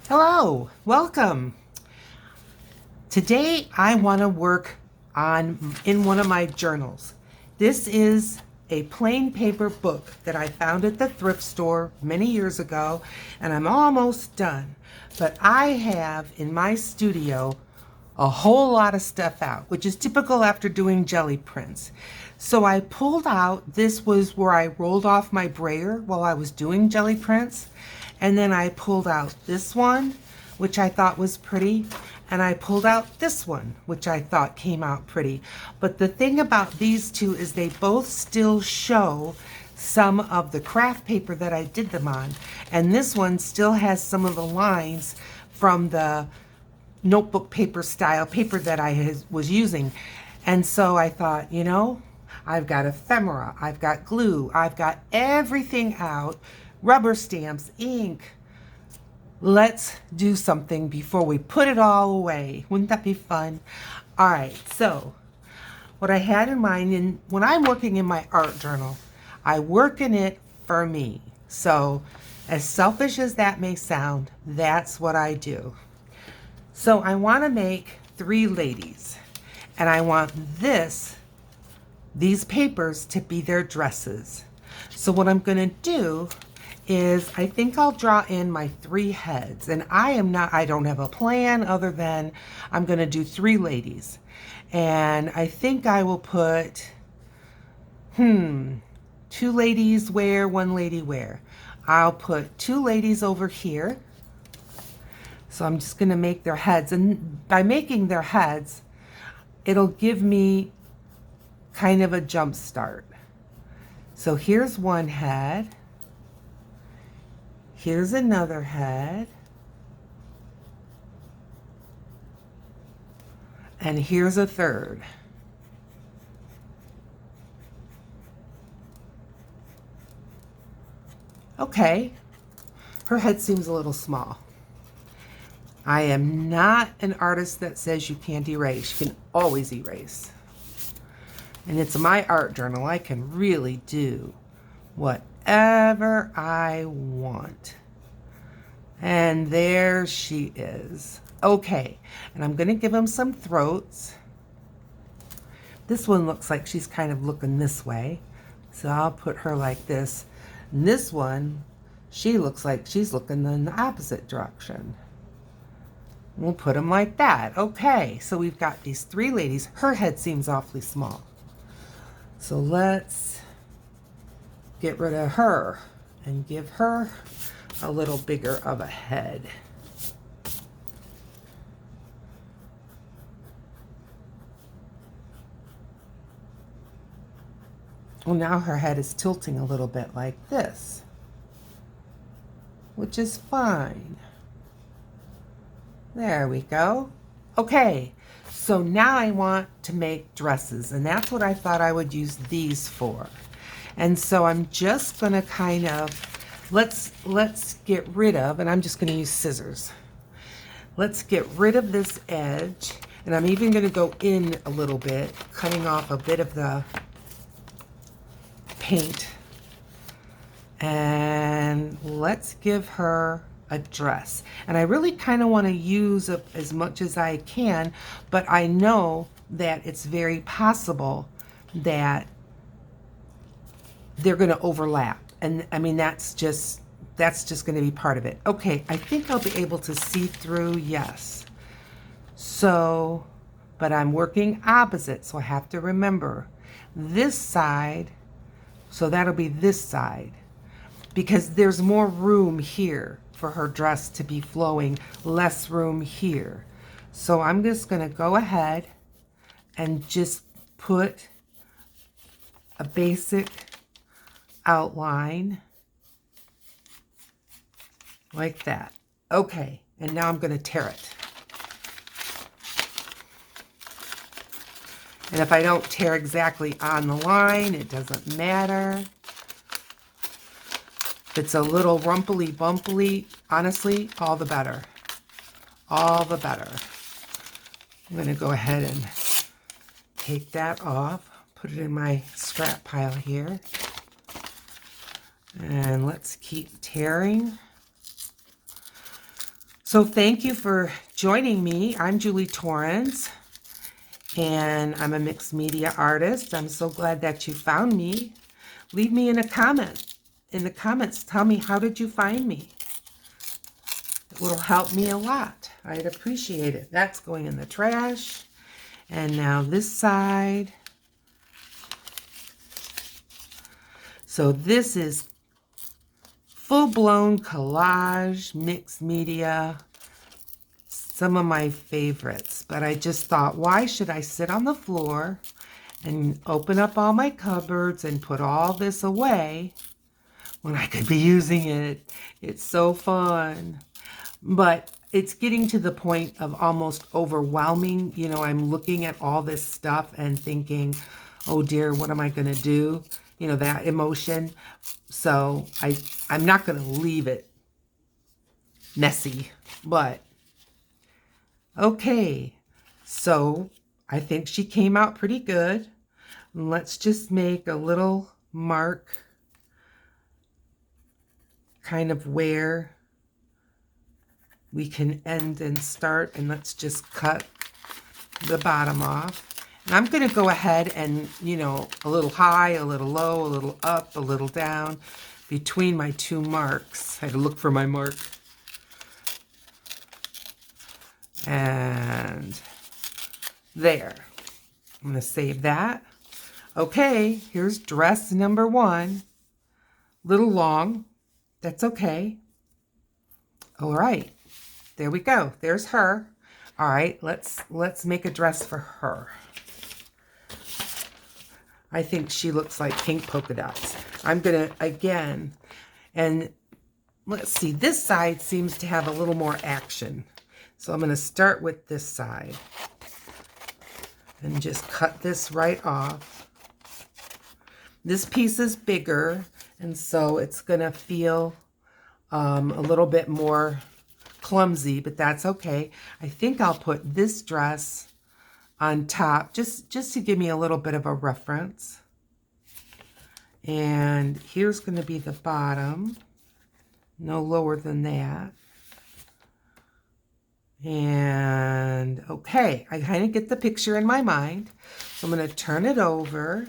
Hello, welcome. Today I want to work in one of my journals. This is a plain paper book that I found at the thrift store many years ago, and I'm almost done. But I have in my studio a whole lot of stuff out, which is typical after doing jelly prints. So I pulled out, this was where I rolled off my brayer while I was doing jelly prints. And then I pulled out this one, which I thought was pretty. And I pulled out this one, which I thought came out pretty. But the thing about these two is they both still show some of the craft paper that I did them on. And this one still has some of the lines from the notebook paper style paper that I was using. And so I thought, I've got ephemera, I've got glue, I've got everything out, rubber stamps, ink. Let's do something before we put it all away. Wouldn't that be fun? All right, so what I had in mind, and when I'm working in my art journal, I work in it for me. So as selfish as that may sound, that's what I do. So I want to make 3 ladies, and I want these papers to be their dresses. So what I'm going to do is I think I'll draw in my 3 heads, and I don't have a plan other than I'm going to do 3 ladies. And I think I will put 2 ladies where, 1 lady where. I'll put 2 ladies over here. So I'm just going to make their heads, and by making their heads, it'll give me kind of a jump start. So here's one head. Here's another head. And here's a third. Okay, her head seems a little small. I am not an artist that says you can't erase. You can always erase. And it's my art journal. I can really do whatever I want. And there she is. Okay, and I'm going to give them some throats. This one looks like she's kind of looking this way. So I'll put her like this. And this one, she looks like she's looking in the opposite direction. We'll put them like that. Okay, so we've got these 3 ladies. Her head seems awfully small. So let's get rid of her and give her a little bigger of a head. Well, now her head is tilting a little bit like this, which is fine. There we go. Okay, so now I want to make dresses, and that's what I thought I would use these for. And so I'm just going to kind of, let's get rid of, and I'm just going to use scissors. Let's get rid of this edge, and I'm even going to go in a little bit, cutting off a bit of the paint. And let's give her a dress. And I really kind of want to use as much as I can, but I know that it's very possible that they're going to overlap. And I mean, that's just going to be part of it. Okay, I think I'll be able to see through, yes. So, but I'm working opposite, so I have to remember this side, so that'll be this side, because there's more room here for her dress to be flowing, less room here. So I'm just going to go ahead and just put a basic outline like that. Okay, and now I'm going to tear it. And if I don't tear exactly on the line, it doesn't matter. If it's a little rumply bumply, honestly, all the better. All the better. I'm going to go ahead and take that off, put it in my scrap pile here. And let's keep tearing. So thank you for joining me. I'm Julie Torrens, and I'm a mixed media artist. I'm so glad that you found me. Leave me in a comment. In the comments, tell me, how did you find me? It will help me a lot. I'd appreciate it. That's going in the trash. And now this side. So this is full-blown collage, mixed media, some of my favorites. But I just thought, why should I sit on the floor and open up all my cupboards and put all this away when I could be using it? It's so fun. But it's getting to the point of almost overwhelming. You know, I'm looking at all this stuff and thinking, oh dear, what am I going to do? You know, that emotion. So I'm not going to leave it messy. But, okay. So I think she came out pretty good. Let's just make a little mark kind of where we can end and start, and let's just cut the bottom off. And I'm going to go ahead and, you know, a little high, a little low, a little up, a little down between my two marks. I had to look for my mark. And there. I'm going to save that. Okay, here's dress number 1. Little long. That's okay. All right. There we go. There's her. All right, let's make a dress for her. I think she looks like pink polka dots. I'm gonna, again, and let's see, this side seems to have a little more action. So I'm gonna start with this side and just cut this right off. This piece is bigger, and so it's gonna feel a little bit more clumsy, but that's okay. I think I'll put this dress on top just to give me a little bit of a reference. And here's going to be the bottom, no lower than that. And okay, I kind of get the picture in my mind. So I'm going to turn it over.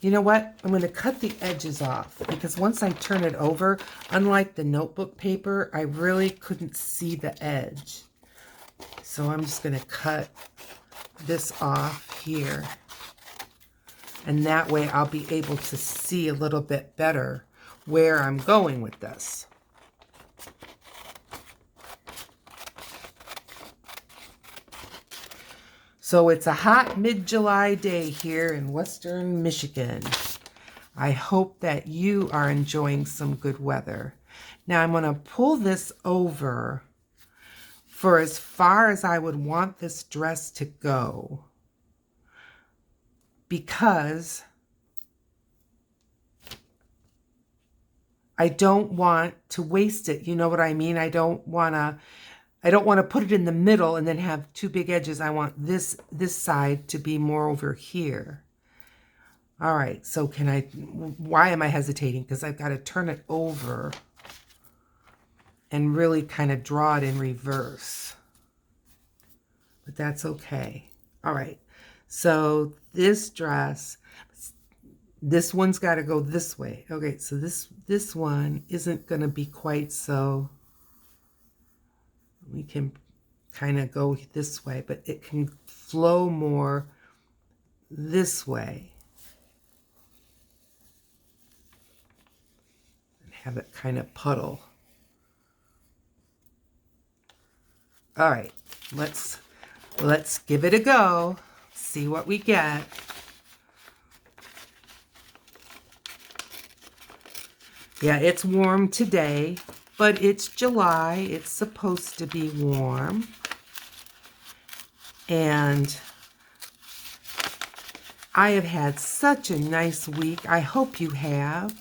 You know what? I'm going to cut the edges off, because once I turn it over, unlike the notebook paper, I really couldn't see the edge. So I'm just going to cut this off here. And that way I'll be able to see a little bit better where I'm going with this. So it's a hot mid-July day here in Western Michigan. I hope that you are enjoying some good weather. Now I'm going to pull this over for as far as I would want this dress to go, because I don't want to waste it. You know what I mean? I don't want to put it in the middle and then have two big edges. I want this side to be more over here. All right, so why am I hesitating? Because I've got to turn it over and really kind of draw it in reverse. But that's okay. All right, so this dress, this one's got to go this way. Okay, so this one isn't going to be quite so. We can kind of go this way, but it can flow more this way. And have it kind of puddle. All right, let's give it a go. See what we get. Yeah, it's warm today, but it's July. It's supposed to be warm. And I have had such a nice week. I hope you have.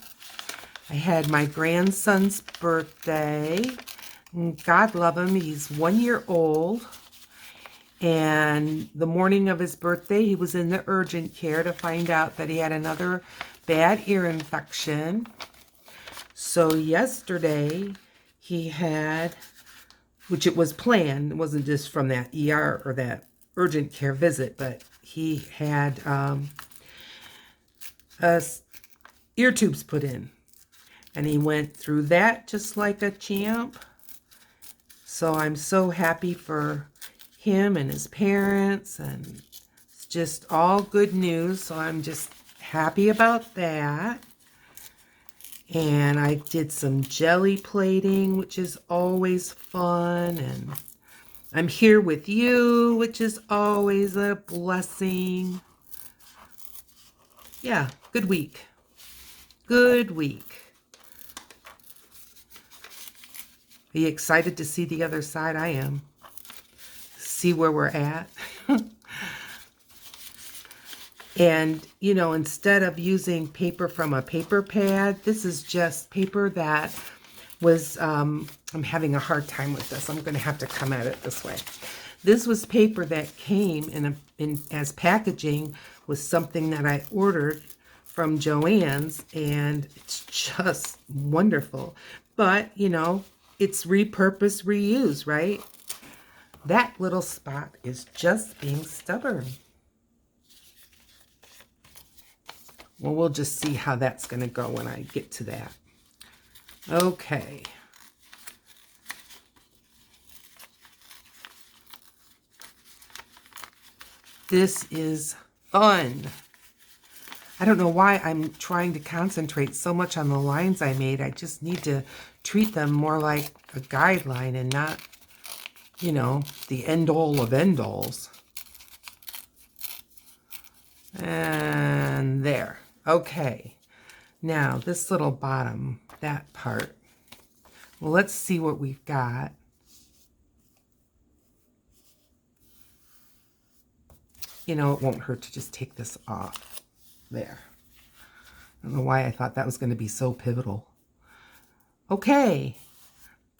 I had my grandson's birthday. God love him. He's 1 year old. And the morning of his birthday, he was in the urgent care to find out that he had another bad ear infection. So yesterday he had, which it was planned, it wasn't just from that ER or that urgent care visit, but he had ear tubes put in. And he went through that just like a champ. So I'm so happy for him and his parents, and it's just all good news. So I'm just happy about that. And I did some jelly plating, which is always fun. And I'm here with you, which is always a blessing. Yeah, good week. Good week. Are you excited to see the other side? I am. See where we're at. And, you know, instead of using paper from a paper pad, this is just paper that was, I'm having a hard time with this. I'm going to have to come at it this way. This was paper that came in as packaging with something that I ordered from Joann's, and it's just wonderful. But, you know, it's repurpose, reuse, right? That little spot is just being stubborn. Well, we'll just see how that's going to go when I get to that. Okay. This is fun. I don't know why I'm trying to concentrate so much on the lines I made. I just need to treat them more like a guideline and not, you know, the end-all of end-alls. And there. Okay. Now, this little bottom, that part. Well, let's see what we've got. You know, it won't hurt to just take this off. There. I don't know why I thought that was going to be so pivotal. Okay.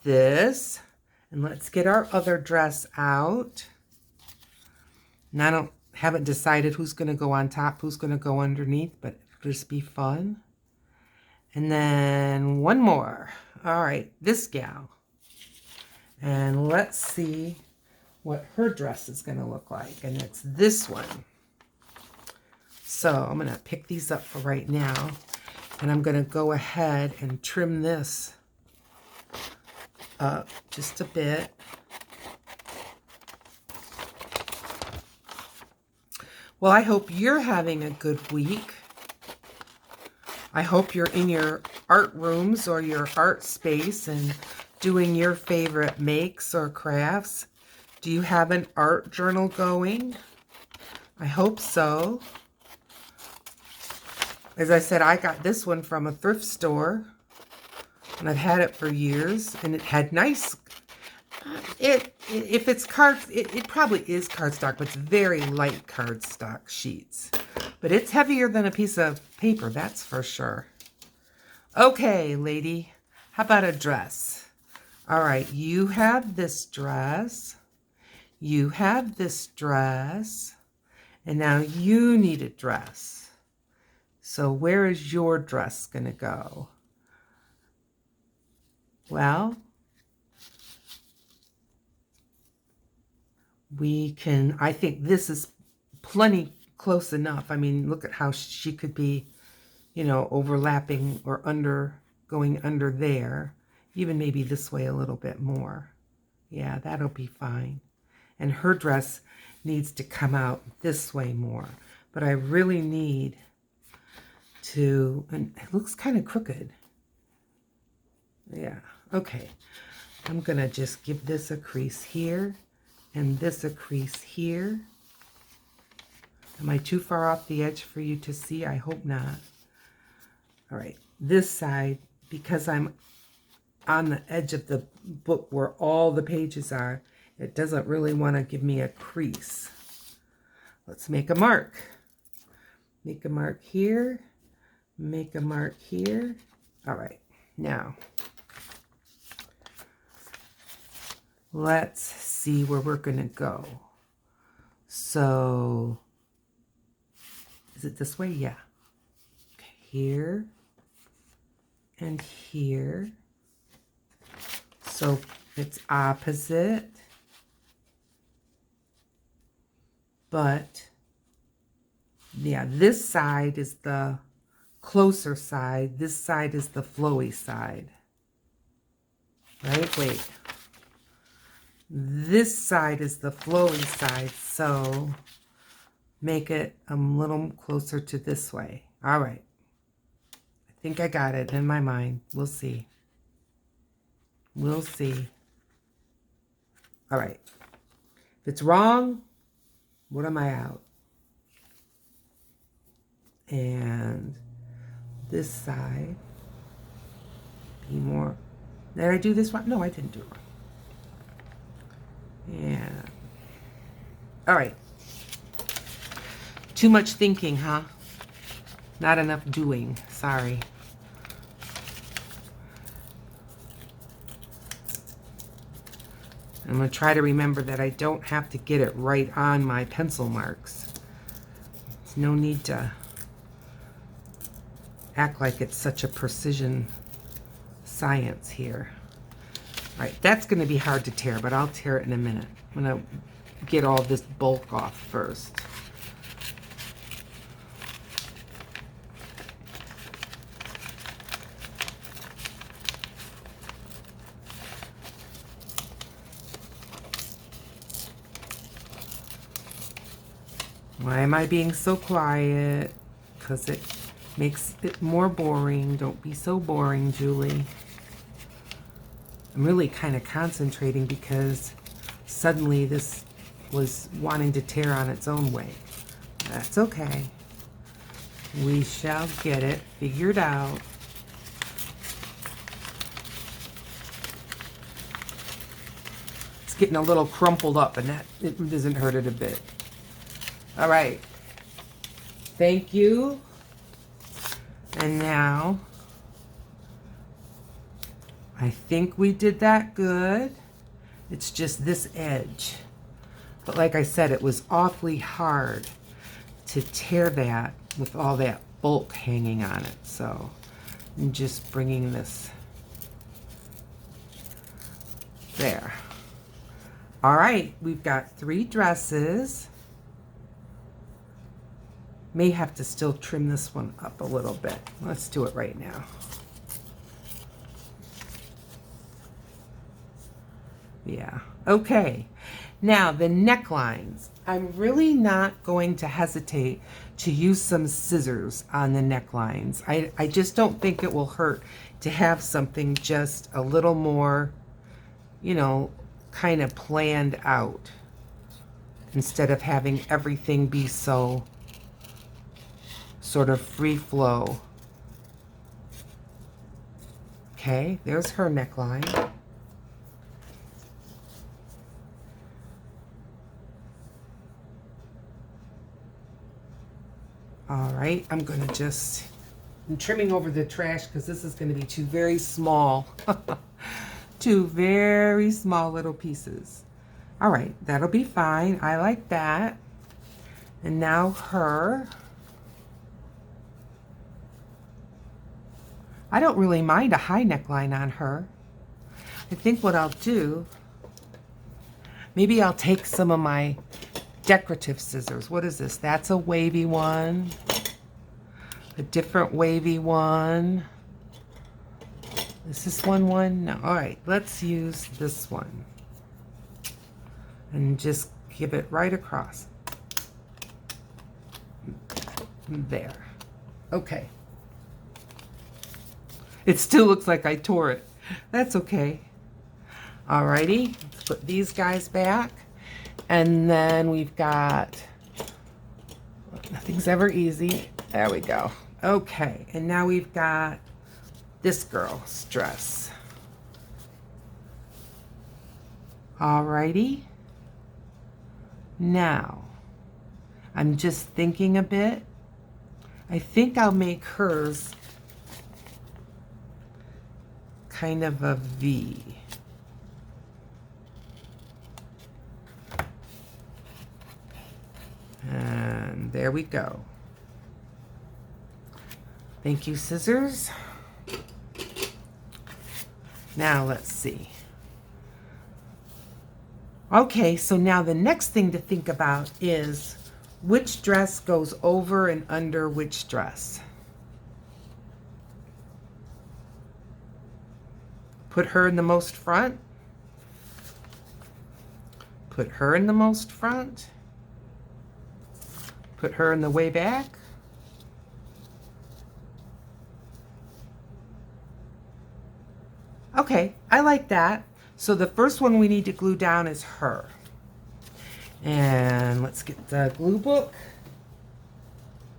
This. And let's get our other dress out. And I haven't decided who's going to go on top, who's going to go underneath, but it'll just be fun. And then one more. All right, this gal. And let's see what her dress is going to look like. And it's this one. So I'm going to pick these up for right now. And I'm going to go ahead and trim this up just a bit. Well, I hope you're having a good week. I hope you're in your art rooms or your art space and doing your favorite makes or crafts. Do you have an art journal going? I hope so. As I said, I got this one from a thrift store, and I've had it for years, and it had nice... If it's it probably is cardstock, but it's very light cardstock sheets. But it's heavier than a piece of paper, that's for sure. Okay, lady, how about a dress? All right, you have this dress. You have this dress. And now you need a dress. So where is your dress going to go? Well, we can, I think this is plenty close enough. I mean, look at how she could be, you know, overlapping or going under there. Even maybe this way a little bit more. Yeah, that'll be fine. And her dress needs to come out this way more. But I really need to, and it looks kind of crooked. Yeah, okay. I'm going to just give this a crease here. And this a crease here. Am I too far off the edge for you to see? I hope not. All right, this side, because I'm on the edge of the book where all the pages are, it doesn't really want to give me a crease. Let's make a mark. Make a mark here. Make a mark here. All right, now let's see where we're going to go. So, is it this way? Yeah. Okay, here and here. So it's opposite, but yeah, this side is the closer side. This side is the flowy side. Right? Wait. This side is the flowy side, so make it a little closer to this way. All right. I think I got it in my mind. We'll see. We'll see. All right. If it's wrong, what am I out? And this side, be more. Did I do this wrong? No, I didn't do it wrong. Yeah. All right. Too much thinking, huh? Not enough doing. Sorry. I'm going to try to remember that I don't have to get it right on my pencil marks. There's no need to act like it's such a precision science here. All right, that's going to be hard to tear, but I'll tear it in a minute. I'm going to get all this bulk off first. Why am I being so quiet? Because it makes it more boring. Don't be so boring, Julie. I'm really kind of concentrating because suddenly this was wanting to tear on its own way. That's okay. We shall get it figured out. It's getting a little crumpled up, and that it doesn't hurt it a bit. All right. Thank you. And now, I think we did that good. It's just this edge. But like I said, it was awfully hard to tear that with all that bulk hanging on it. So I'm just bringing this there. All right, we've got 3 dresses. May have to still trim this one up a little bit. Let's do it right now. Yeah, okay. Now the necklines. I'm really not going to hesitate to use some scissors on the necklines. I just don't think it will hurt to have something just a little more, you know, kind of planned out instead of having everything be so sort of free flow. Okay, there's her neckline. All right, I'm trimming over the trash because this is going to be 2 very small, 2 very small little pieces. All right, that'll be fine. I like that. And now her. I don't really mind a high neckline on her. I think what I'll do, maybe I'll take some of my decorative scissors. What is this? That's a wavy one. A different wavy one. Is this one? No. All right, let's use this one. And just give it right across. There. Okay. It still looks like I tore it. That's okay. Alrighty, let's put these guys back. And then we've got, nothing's ever easy. There we go. Okay, and now we've got this girl's dress. Alrighty. Now, I'm just thinking a bit. I think I'll make hers kind of a V. And there we go. Thank you, scissors. Now let's see. Okay, so now the next thing to think about is which dress goes over and under which dress. Put her in the most front. Put her in the most front. Put her in the way back. Okay, I like that. So the first one we need to glue down is her. And let's get the glue book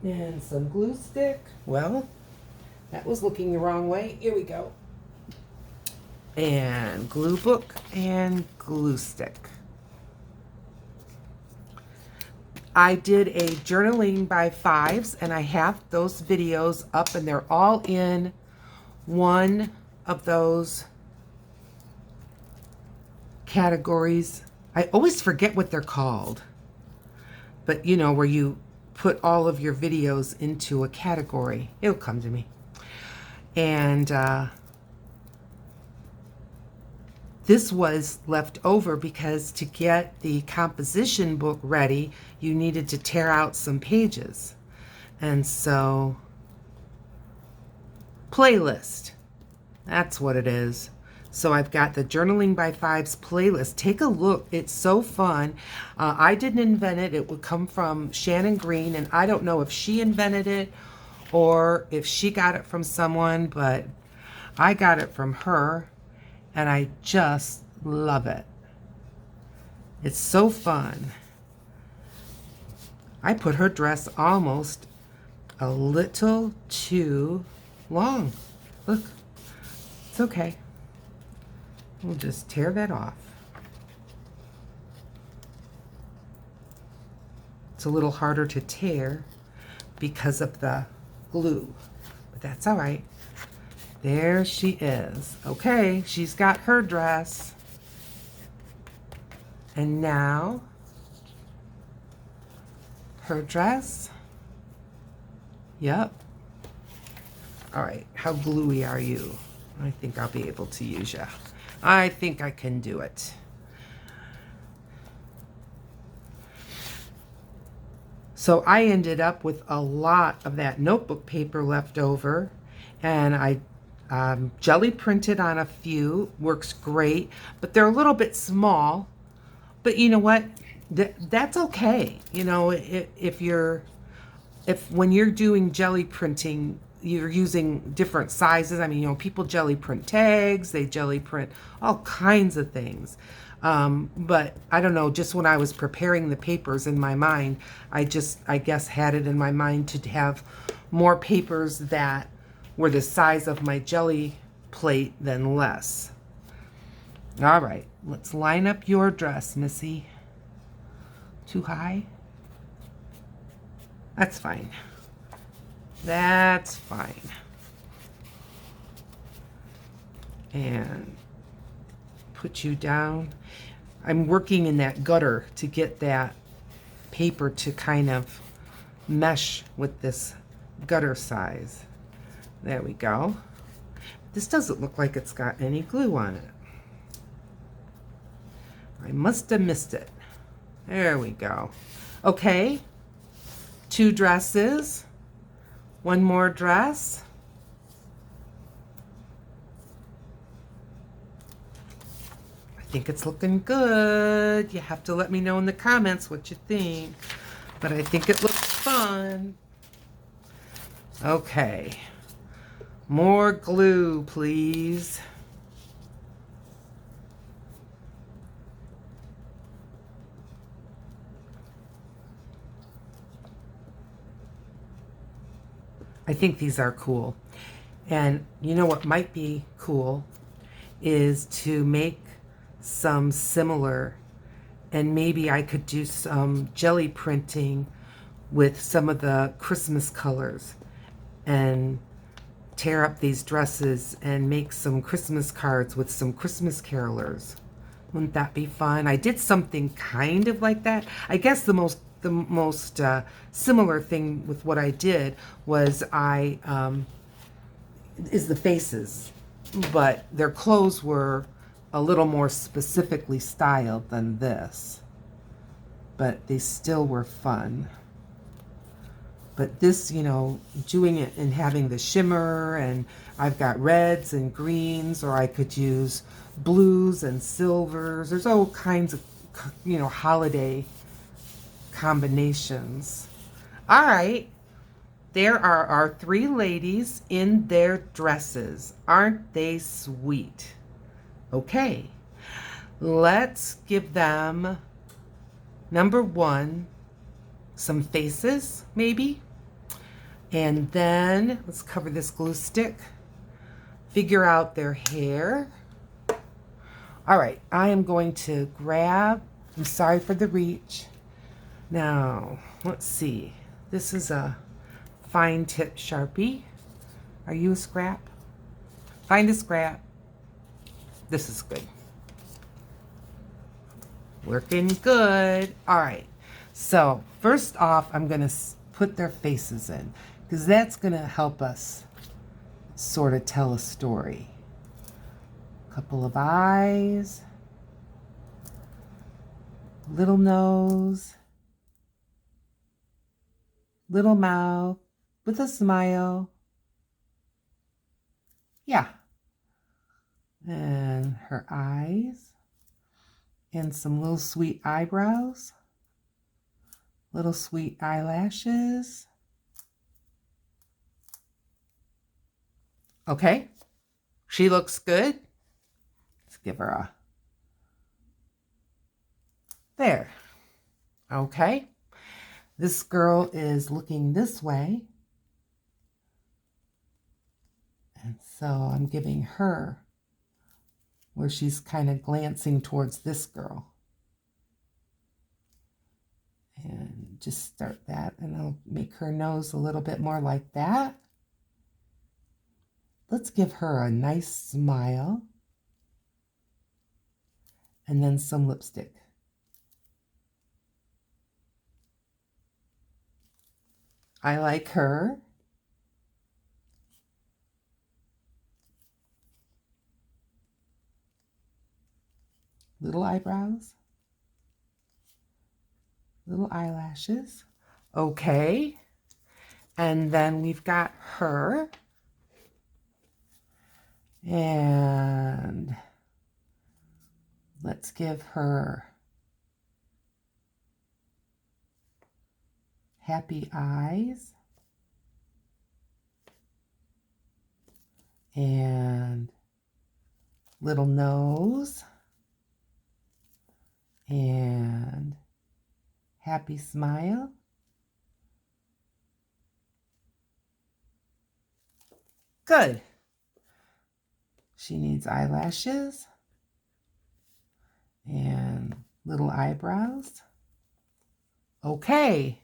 and some glue stick. Well, that was looking the wrong way. Here we go. And glue book and glue stick. I did a journaling by fives, and I have those videos up, and they're all in one of those categories. I always forget what they're called, but you know, where you put all of your videos into a category. It'll come to me. And this was left over because to get the composition book ready, you needed to tear out some pages. And so, playlist, that's what it is. So I've got the Journaling by Fives playlist. Take a look. It's so fun. I didn't invent it. It would come from Shannon Green, and I don't know if she invented it or if she got it from someone, but I got it from her, and I just love it. It's so fun. I put her dress almost a little too long. Look, it's okay. We'll just tear that off. It's a little harder to tear because of the glue, but that's all right. There she is. Okay, she's got her dress. And now, her dress. Yep. All right, how gluey are you? I think I'll be able to use you. I think I can do it. So I ended up with a lot of that notebook paper left over, and I jelly printed on a few. Works great, but they're a little bit small. But you know what? That's okay. You know, if when you're doing jelly printing, you're using different sizes. I mean, you know, people jelly print tags, they jelly print all kinds of things. But I don't know, just when I was preparing the papers in my mind, I guess had it in my mind to have more papers that were the size of my jelly plate than less. All right, let's line up your dress, Missy. Too high? That's fine. That's fine. And put you down. I'm working in that gutter to get that paper to kind of mesh with this gutter size. There we go. This doesn't look like it's got any glue on it. I must have missed it. There we go. Okay, 2 dresses. One more dress. I think it's looking good. You have to let me know in the comments what you think. But I think it looks fun. Okay. More glue, please. I think these are cool. And you know what might be cool is to make some similar, and maybe I could do some jelly printing with some of the Christmas colors and tear up these dresses and make some Christmas cards with some Christmas carolers. Wouldn't that be fun? I did something kind of like that. I guess the most similar thing with what I did was is the faces. but their clothes were a little more specifically styled than this. But they still were fun. But this, you know, doing it and having the shimmer, and I've got reds and greens, or I could use blues and silvers. There's all kinds of, you know, holiday combinations. All right, there are our three ladies in their dresses. Aren't they sweet? Okay, let's give them, number one, some faces, maybe. And then let's cover this glue stick. Figure out their hair. All right, I am going to grab, I'm sorry for the reach. Now, let's see. This is a fine tip Sharpie. Are you a scrap? Find a scrap. This is good. Working good. All right. So first off, I'm going to put their faces in, because that's going to help us sort of tell a story. Couple of eyes, little nose, little mouth with a smile. Yeah. And her eyes, and some little sweet eyebrows, little sweet eyelashes. Okay, she looks good. Let's give her a, there. Okay, this girl is looking this way, and so I'm giving her where she's kind of glancing towards this girl. And just start that, and I'll make her nose a little bit more like that. Let's give her a nice smile, and then some lipstick. I like her. Little eyebrows, little eyelashes. Okay, and then we've got her. And let's give her happy eyes and little nose and happy smile. Good. She needs eyelashes and little eyebrows. Okay,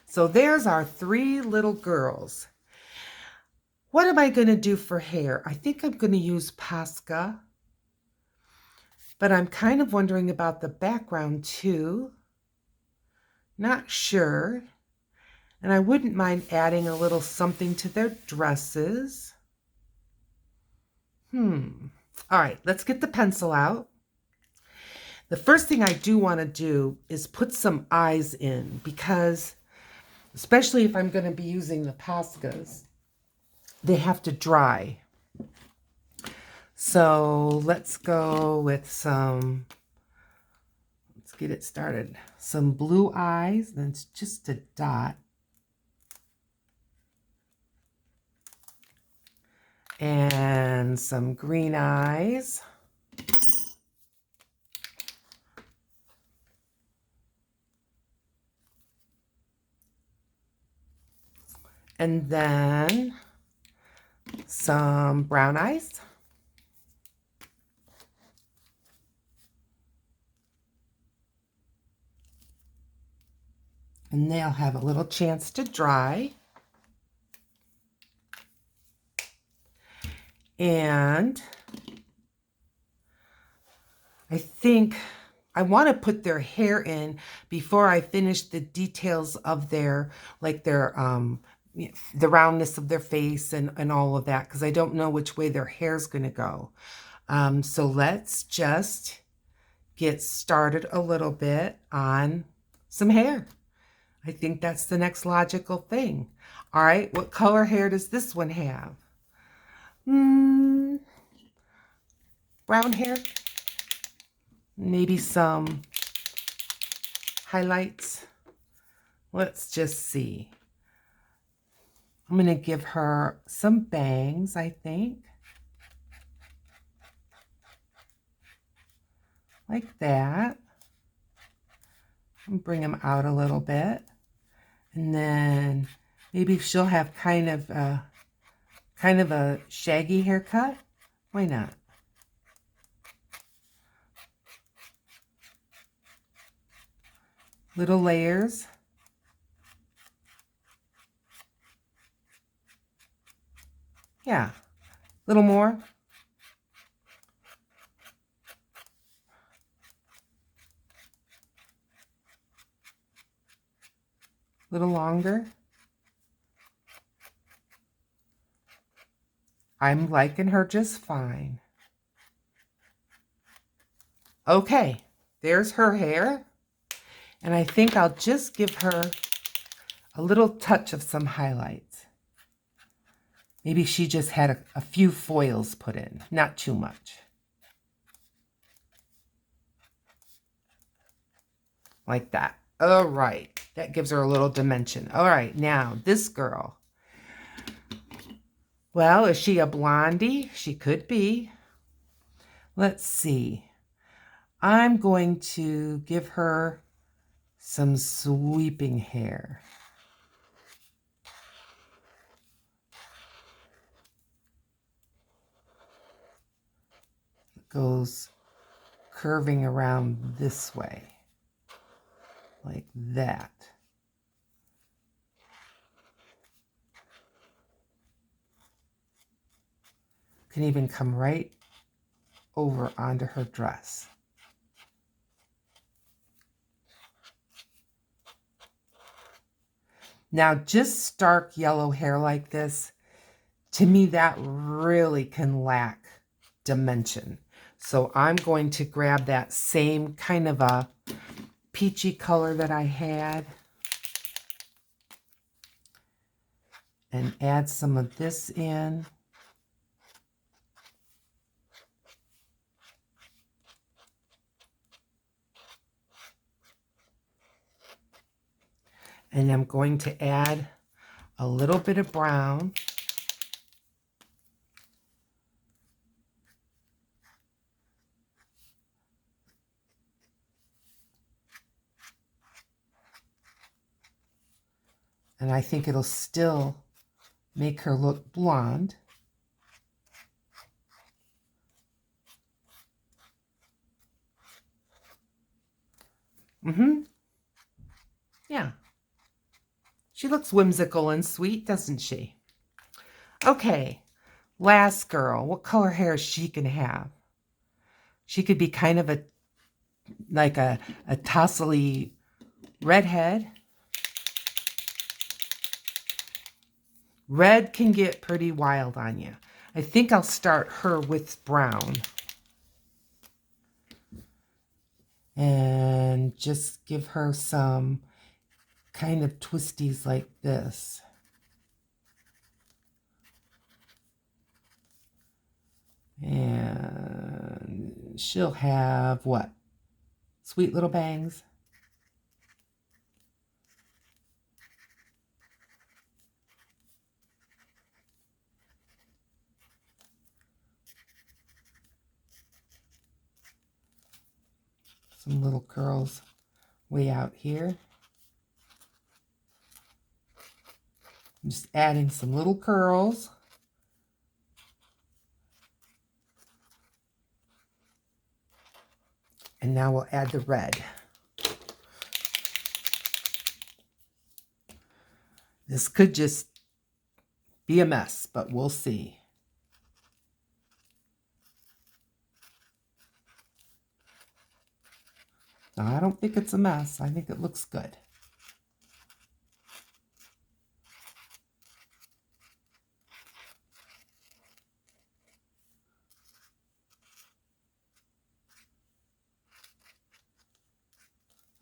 so there's our three little girls. What am I going to do for hair? I think I'm going to use Posca, but I'm kind of wondering about the background too. Not sure. And I wouldn't mind adding a little something to their dresses. All right, let's get the pencil out. The first thing I do want to do is put some eyes in, because especially if I'm going to be using the Poscas, they have to dry. So let's go with some, let's get it started. Some blue eyes, then it's just a dot. And some green eyes. And then some brown eyes. And they'll have a little chance to dry. And I think I want to put their hair in before I finish the details of their, like their the roundness of their face and all of that, because I don't know which way their hair's going to go. So let's just get started a little bit on some hair. I think that's the next logical thing. All right, what color hair does this one have? Brown hair? Maybe some highlights? Let's just see. I'm going to give her some bangs, I think. Like that. And bring them out a little bit. And then maybe she'll have kind of a shaggy haircut. Why not? Little layers. Yeah, a little more. A little longer. I'm liking her just fine. Okay, there's her hair. And I think I'll just give her a little touch of some highlights. Maybe she just had a few foils put in, not too much. Like that. All right, that gives her a little dimension. All right, now this girl. Well, is she a blondie? She could be. Let's see. I'm going to give her some sweeping hair. It goes curving around this way, like that. Can even come right over onto her dress. Now, just stark yellow hair like this, to me, that really can lack dimension. So I'm going to grab that same kind of a peachy color that I had and add some of this in. And I'm going to add a little bit of brown. And I think it'll still make her look blonde. Yeah. She looks whimsical and sweet, doesn't she? Okay, last girl. What color hair is she going to have? She could be kind of like a tously redhead. Red can get pretty wild on you. I think I'll start her with brown. And just give her some kind of twisties like this. And she'll have what? Sweet little bangs. Some little curls way out here. I'm just adding some little curls. And now we'll add the red. This could just be a mess, but we'll see. No, I don't think it's a mess. I think it looks good.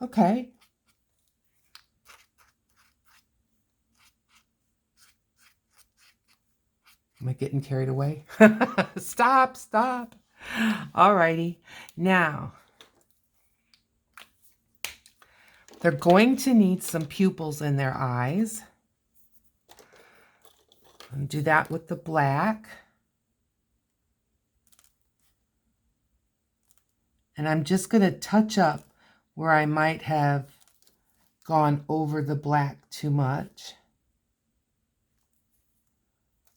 Okay. Am I getting carried away? Stop, stop. Alrighty. Now, they're going to need some pupils in their eyes. And do that with the black. And I'm just going to touch up where I might have gone over the black too much.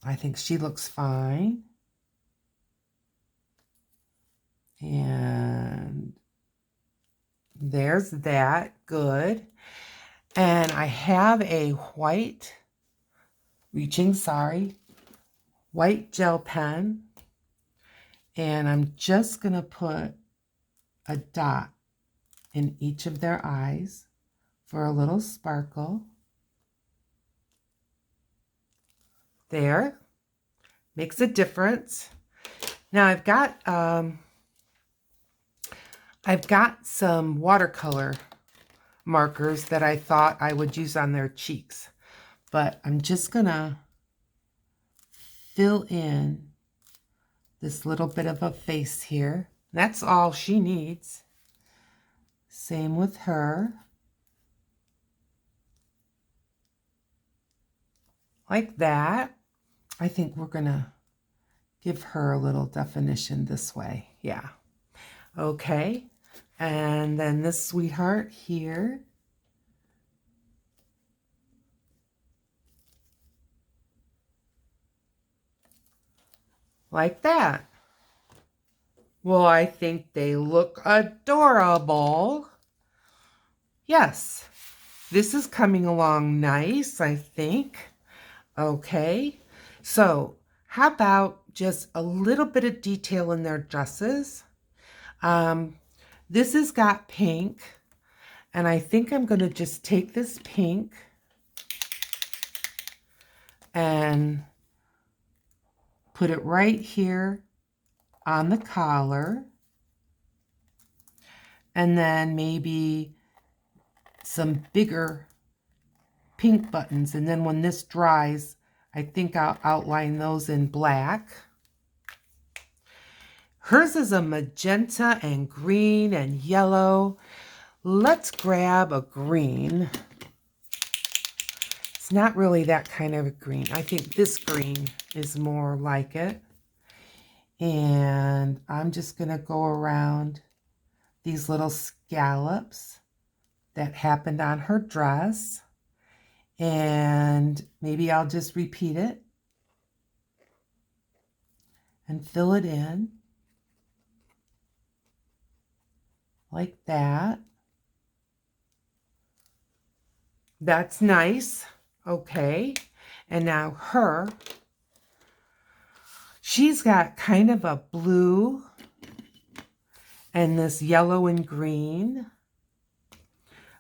I think she looks fine. And there's that. Good. And I have a white gel pen. And I'm just going to put a dot in each of their eyes for a little sparkle. There. Makes a difference. Now I've got some watercolor markers that I thought I would use on their cheeks, but I'm just gonna fill in this little bit of a face here. That's all she needs. Same with her. Like that. I think we're gonna give her a little definition this way. Yeah. Okay. And then this sweetheart here. Like that. Well, I think they look adorable. Yes, this is coming along nice, I think. Okay, so how about just a little bit of detail in their dresses? This has got pink, and I think I'm going to just take this pink and put it right here on the collar, and then maybe some bigger pink buttons, and then when this dries, I think I'll outline those in black. Hers is a magenta and green and yellow. Let's grab a green. It's not really that kind of a green. I think this green is more like it. And I'm just going to go around these little scallops that happened on her dress. And maybe I'll just repeat it and fill it in like that. That's nice. Okay. And now she's got kind of a blue and this yellow and green.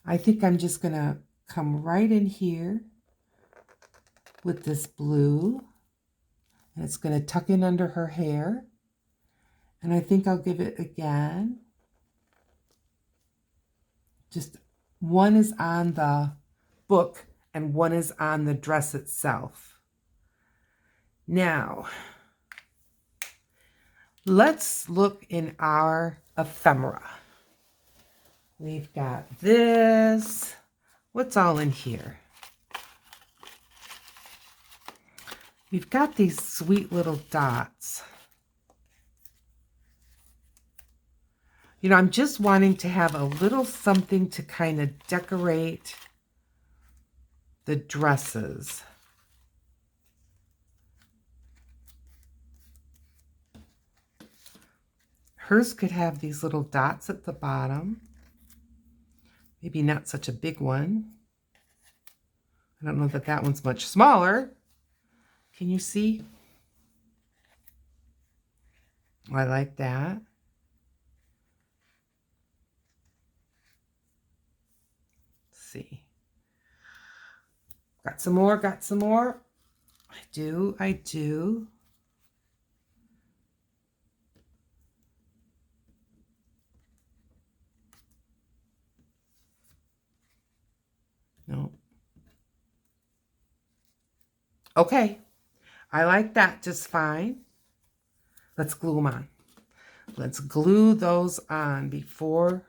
I think I'm just going to come right in here with this blue. And it's going to tuck in under her hair. And I think I'll give it again. Just one is on the book and one is on the dress itself. Now, let's look in our ephemera. We've got this. What's all in here? We've got these sweet little dots. You know, I'm just wanting to have a little something to kind of decorate the dresses. Hers could have these little dots at the bottom. Maybe not such a big one. I don't know that that one's much smaller. Can you see? I like that. Let's see. Got some more, got some more. I do. Okay, I like that just fine. Let's glue them on. Let's glue those on before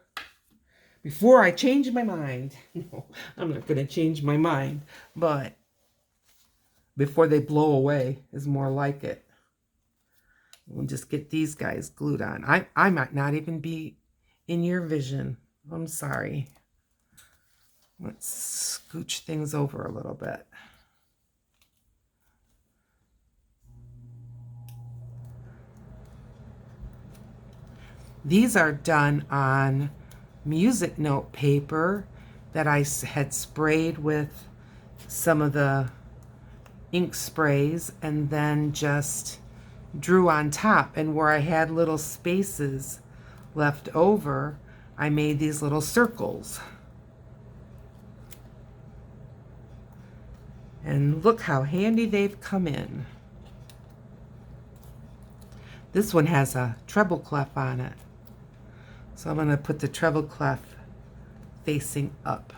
I change my mind. No, I'm not going to change my mind, but before they blow away is more like it. We'll just get these guys glued on. I might not even be in your vision. I'm sorry. Let's scooch things over a little bit. These are done on music note paper that I had sprayed with some of the ink sprays and then just drew on top. And where I had little spaces left over, I made these little circles. And look how handy they've come in. This one has a treble clef on it. So I'm going to put the treble clef facing up.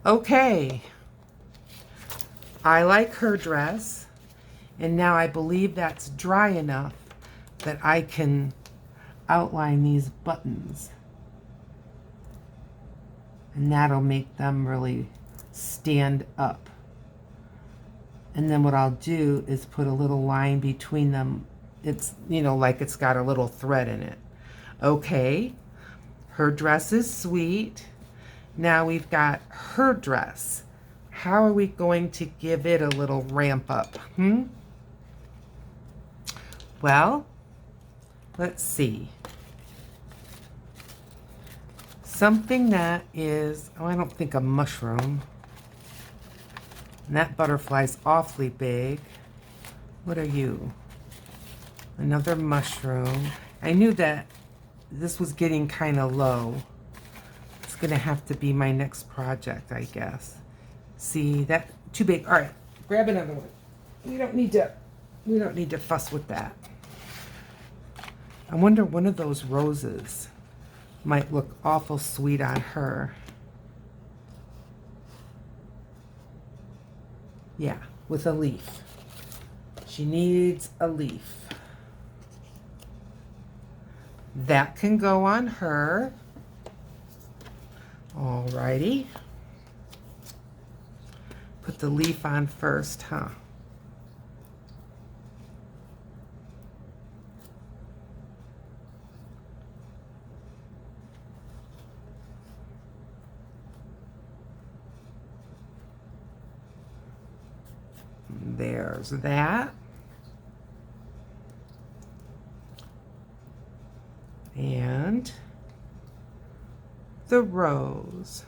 Okay. I like her dress. And now I believe that's dry enough that I can outline these buttons. And that'll make them really stand up. And then what I'll do is put a little line between them. It's, you know, like it's got a little thread in it. Okay, her dress is sweet. Now we've got her dress. How are we going to give it a little ramp up? Well, let's see. Something that is, oh, I don't think a mushroom. And that butterfly's awfully big. What are you? Another mushroom. I knew that this was getting kind of low. It's going to have to be my next project, I guess. See, that too big. All right, grab another one. We don't need to fuss with that. I wonder, one of those roses might look awful sweet on her. Yeah, with a leaf. She needs a leaf. That can go on her. Alrighty. Put the leaf on first, huh? There's that. And the rose.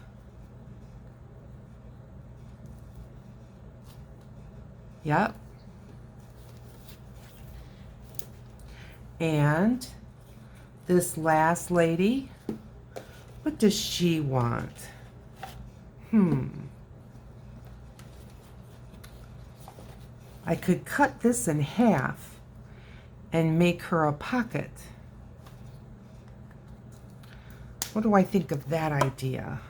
Yep. And this last lady, what does she want? I could cut this in half and make her a pocket. What do I think of that idea?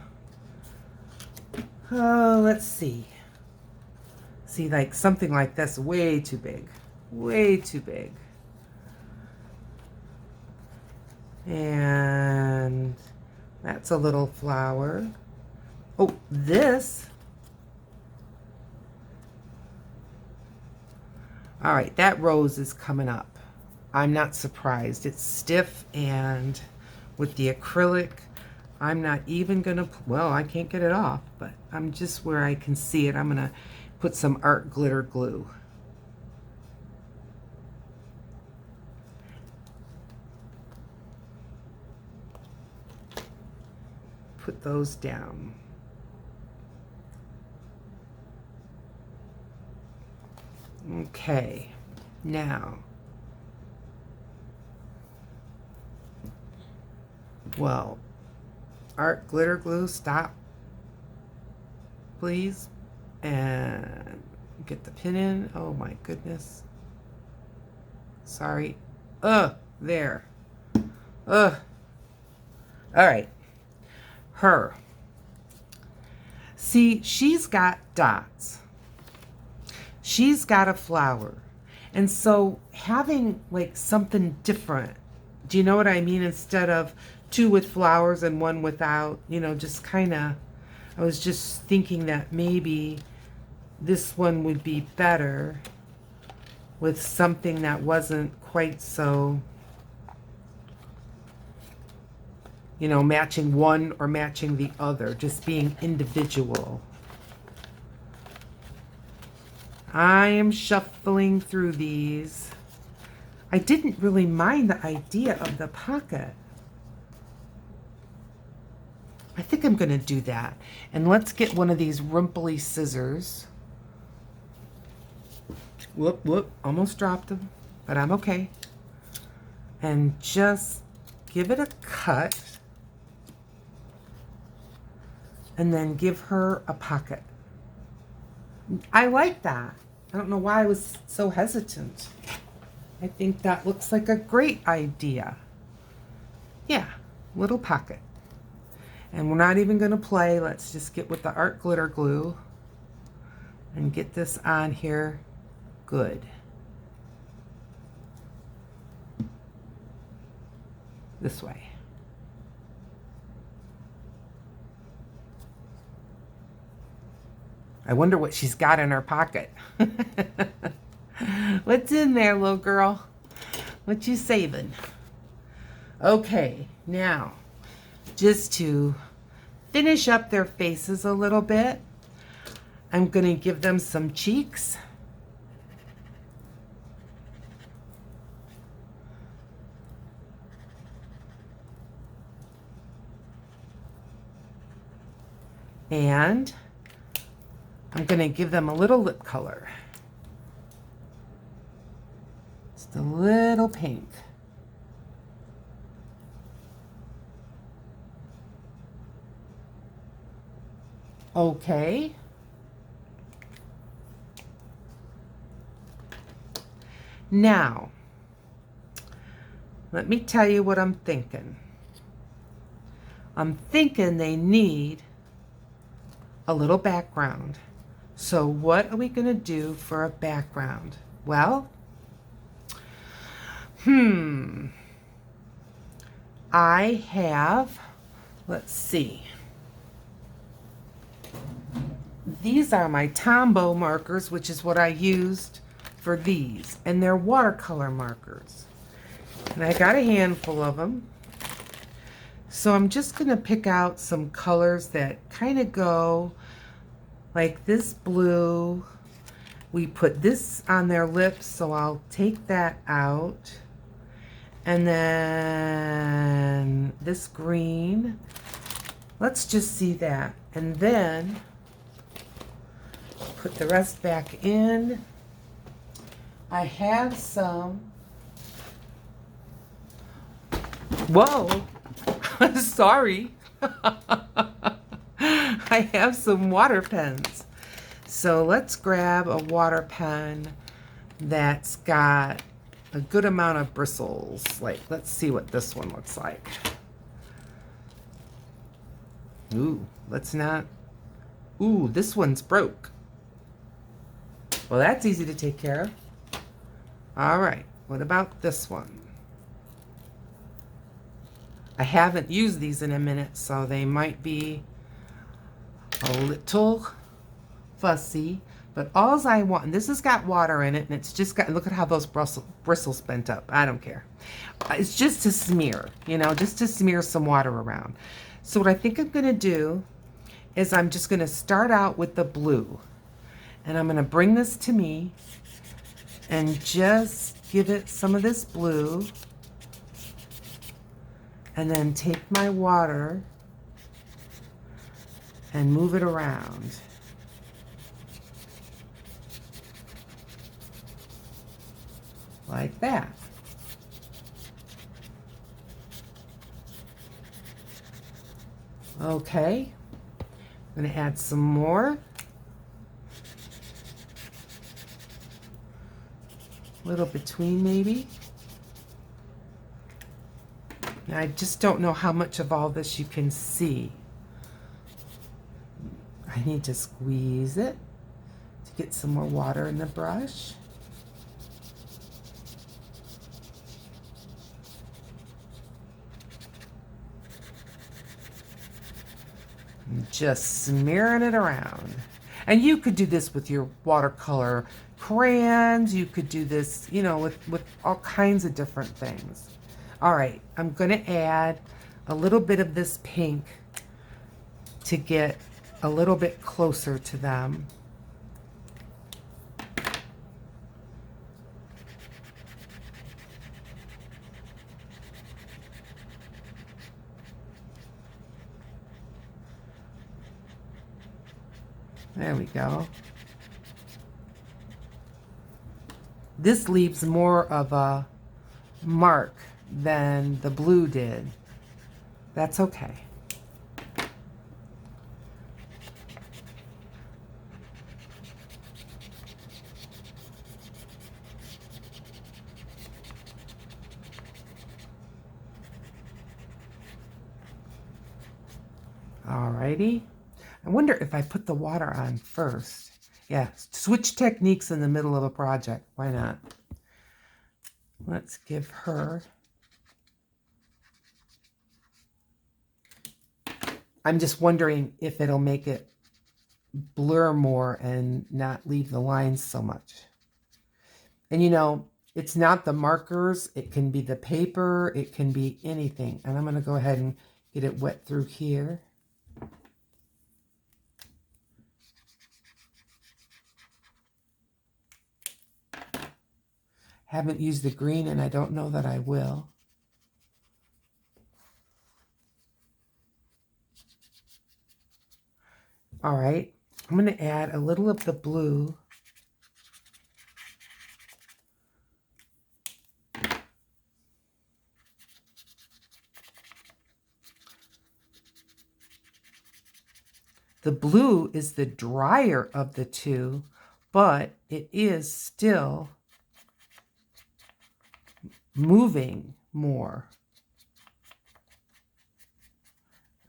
Let's see. See, like something like this, way too big. Way too big. And that's a little flower. Oh, this. All right, that rose is coming up. I'm not surprised. It's stiff, and with the acrylic, I'm not even gonna, well, I can't get it off, but I'm just where I can see it. I'm gonna put some art glitter glue. Put those down. Okay, now, well, art glitter glue, stop, please, and get the pin in. Oh my goodness. Sorry. There. All right. Her. See, she's got dots. she's got a flower. And so having like something different, do you know what I mean? Instead of two with flowers and one without, you know, just kind of, I was just thinking that maybe this one would be better with something that wasn't quite so, you know, matching one or matching the other, just being individual. I am shuffling through these. I didn't really mind the idea of the pocket. I think I'm going to do that. And let's get one of these rumply scissors. Whoop, whoop, almost dropped them, but I'm okay. And just give it a cut. And then give her a pocket. I like that. I don't know why I was so hesitant. I think that looks like a great idea. Yeah, little pocket. And we're not even going to play. Let's just get with the art glitter glue and get this on here. Good. This way. I wonder what she's got in her pocket. What's in there, little girl? What you saving? Okay, now, just to finish up their faces a little bit, I'm going to give them some cheeks. And I'm going to give them a little lip color. Just a little pink. Okay. Now, let me tell you what I'm thinking. I'm thinking they need a little background. So what are we going to do for a background? Well, I have, let's see. These are my Tombow markers, which is what I used for these. And they're watercolor markers. And I got a handful of them. So I'm just going to pick out some colors that kind of go like this blue. We put this on their lips, so I'll take that out. And then this green. Let's just see that. And then put the rest back in. I have some. Whoa. Sorry. I have some water pens. So let's grab a water pen that's got a good amount of bristles. Like, let's see what this one looks like. Ooh, let's not. Ooh, this one's broke. Well, that's easy to take care of. All right, what about this one? I haven't used these in a minute, so they might be a little fussy, but all I want, and this has got water in it, and it's just got, look at how those bristles bent up. I don't care. It's just to smear, you know, just to smear some water around. So what I think I'm going to do is I'm just going to start out with the blue, and I'm going to bring this to me and just give it some of this blue. And then take my water and move it around. Like that. Okay. I'm going to add some more. A little between maybe. Now, I just don't know how much of all this you can see. I need to squeeze it to get some more water in the brush. Just smearing it around. And you could do this with your watercolor crayons. You could do this, you know, with all kinds of different things. All right, I'm going to add a little bit of this pink to get a little bit closer to them. There we go. This leaves more of a mark than the blue did. That's okay. Alrighty. I wonder if I put the water on first. Yeah, switch techniques in the middle of a project. Why not? Let's give her... I'm just wondering if it'll make it blur more and not leave the lines so much. And you know, it's not the markers. It can be the paper. It can be anything. And I'm going to go ahead and get it wet through here. Haven't used the green, and I don't know that I will. All right, I'm going to add a little of the blue. The blue is the drier of the two, but it is still moving more.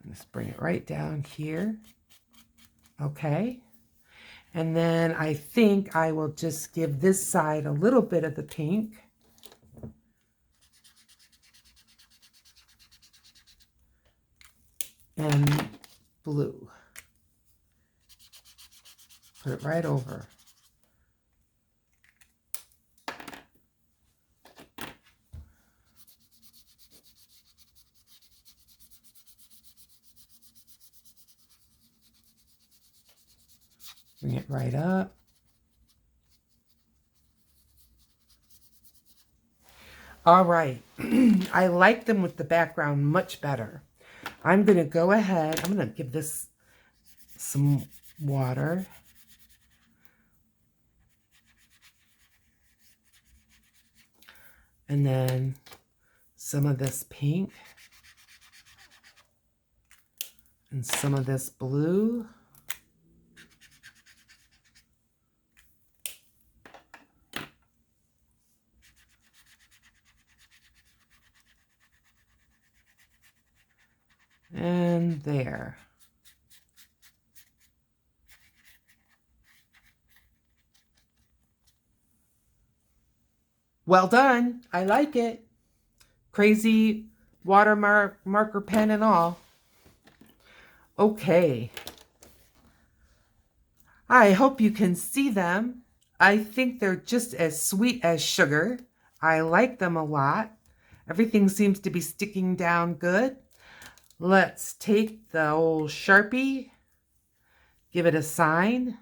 Let's bring it right down here. Okay. And then I think I will just give this side a little bit of the pink. And blue. Put it right over. Bring it right up. All right. I like them with the background much better. I'm going to go ahead. I'm going to give this some water. And then some of this pink. And some of this blue. And there. Well done. I like it. Crazy marker pen and all. Okay. I hope you can see them. I think they're just as sweet as sugar. I like them a lot. Everything seems to be sticking down good. Let's take the old Sharpie, give it a sign.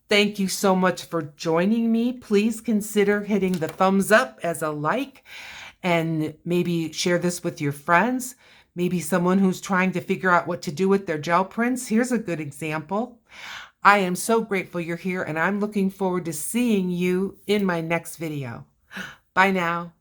Thank you so much for joining me. Please consider hitting the thumbs up as a like, and maybe share this with your friends. Maybe someone who's trying to figure out what to do with their gel prints. Here's a good example. I am so grateful you're here, and I'm looking forward to seeing you in my next video. Bye now.